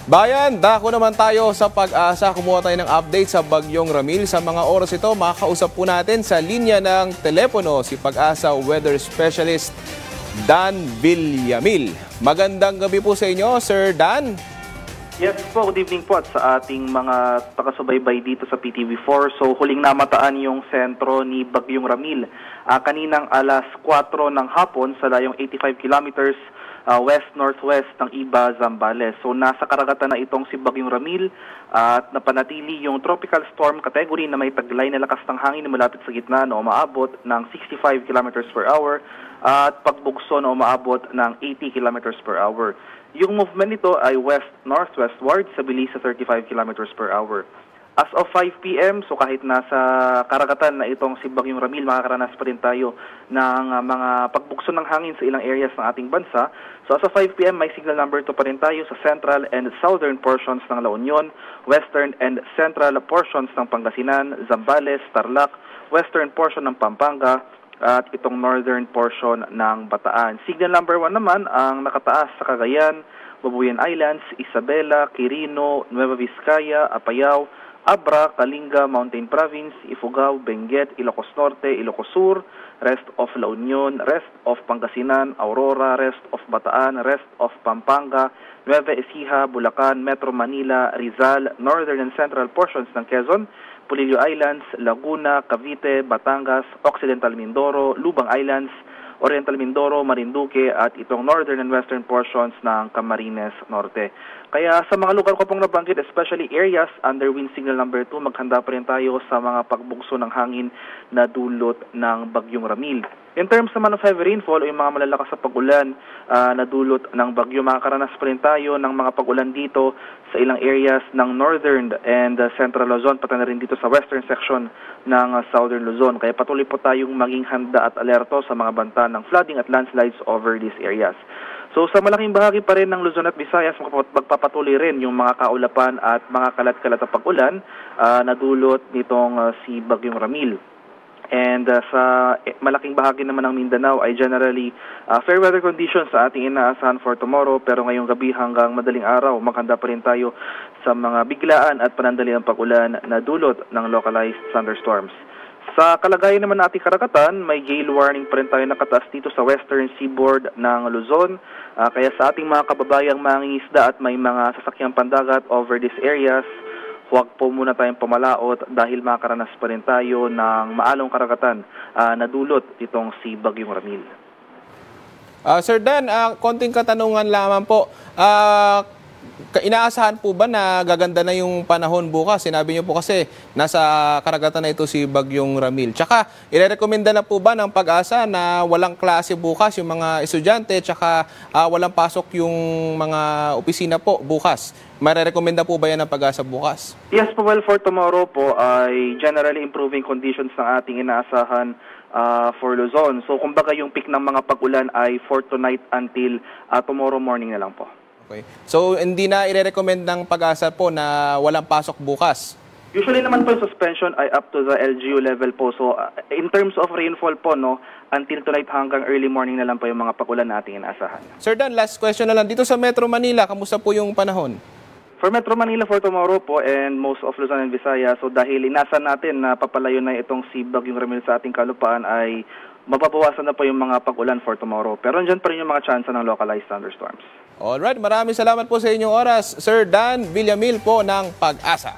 Bayan, dako naman tayo sa Pag-asa. Kumuha tayo ng update sa Bagyong Ramil. Sa mga oras ito, makakausap po natin sa linya ng telepono si Pag-asa Weather Specialist Dan Villamil. Magandang gabi po sa inyo, Sir Dan. Yes po, good evening po at sa ating mga takasubaybay dito sa PTV4. So huling namataan yung sentro ni Bagyong Ramil kaninang alas 4 ng hapon sa layong 85 kilometers west-northwest ng Iba, Zambales. So nasa karagatan na itong si Bagyong Ramil at napanatili yung tropical storm category na may taglay na lakas ng hangin na malapit sa gitna na umaabot ng 65 kilometers per hour at pagbugso na umaabot ng 80 kilometers per hour. Yung movement nito ay west-northwestward sa bilis sa 35 kilometers per hour. As of 5 p.m., so kahit nasa karagatan na itong si Bagyong Ramil, makakaranas pa rin tayo ng mga pagbukso ng hangin sa ilang areas ng ating bansa. So as of 5 p.m., may signal number 2 pa rin tayo sa central and southern portions ng La Union, western and central portions ng Pangasinan, Zambales, Tarlac, western portion ng Pampanga, at itong northern portion ng Bataan. Signal number 1 naman ang nakataas sa Cagayan, Babuyan Islands, Isabela, Quirino, Nueva Vizcaya, Apayao, Abra, Kalinga, Mountain Province, Ifugao, Benguet, Ilocos Norte, Ilocos Sur, rest of La Union, rest of Pangasinan, Aurora, rest of Bataan, rest of Pampanga, Nueva Ecija, Bulacan, Metro Manila, Rizal, northern and central portions ng Quezon, Polillo Islands, Laguna, Cavite, Batangas, Occidental Mindoro, Lubang Islands, Oriental Mindoro, Marinduque at itong northern and western portions ng Camarines Norte. Kaya sa mga lugar ko pong nabanggit, especially areas under wind signal number 2, maghanda pa rin tayo sa mga pagbugso ng hangin na dulot ng Bagyong Ramil. In terms naman of heavy rainfall o yung mga malalakas sa pag-ulan na dulot ng bagyo, makakaranas pa rin tayo ng mga pag-ulan dito sa ilang areas ng northern and central Luzon, pati na rin dito sa western section ng southern Luzon. Kaya patuloy po tayong maging handa at alerto sa mga banta ng flooding at landslides over these areas. So sa malaking bahagi pa rin ng Luzon at Visayas, magpapatuloy rin yung mga kaulapan at mga kalat-kalat na pag-ulan na dulot nitong si Bagyong Ramil. And sa malaking bahagi naman ng Mindanao ay generally fair weather conditions sa ating inaasahan for tomorrow, pero ngayong gabi hanggang madaling araw, maghanda pa rin tayo sa mga biglaan at panandaliang pag-ulan na dulot ng localized thunderstorms. Sa kalagayan naman ng ating karagatan, may gale warning pa rin tayo nakataas dito sa western seaboard ng Luzon. Kaya sa ating mga kababayang mangingisda at may mga sasakyang pandagat over these areas, huwag po muna tayong pamalaot dahil makakaranas pa rin tayo ng maalong karagatan na dulot itong si Bagyong Ramil. Sir Dan, konting katanungan lamang po. Inaasahan po ba na gaganda na yung panahon bukas? Sinabi niyo po kasi nasa karagatan na ito si Bagyong Ramil. Tsaka, irerekomenda na po ba ng Pag-asa na walang klase bukas yung mga estudyante, tsaka walang pasok yung mga opisina po bukas? Marerekomenda po ba yan ng Pag-asa bukas? Yes po, well, for tomorrow po ay generally improving conditions ng ating inaasahan for Luzon. So, kumbaga yung peak ng mga pag-ulan ay for tonight until tomorrow morning na lang po. Okay. So, hindi na i-recommend ng Pag-asa po na walang pasok bukas? Usually naman po yung suspension ay up to the LGU level po. So, in terms of rainfall po, no, until tonight hanggang early morning na lang po yung mga pag-ulan natin inaasahan. Sir Dan, last question na lang. Dito sa Metro Manila, kamusta po yung panahon? For Metro Manila for tomorrow po and most of Luzon and Visayas, so dahil inasan natin na papalayo na itong si Bagyong Ramil sa ating kalupaan, ay mababawasan na po yung mga pag-ulan for tomorrow. Pero andyan pa rin yung mga chance ng localized thunderstorms. Alright, maraming salamat po sa inyong oras, Sir Dan Villamil po ng Pag-asa.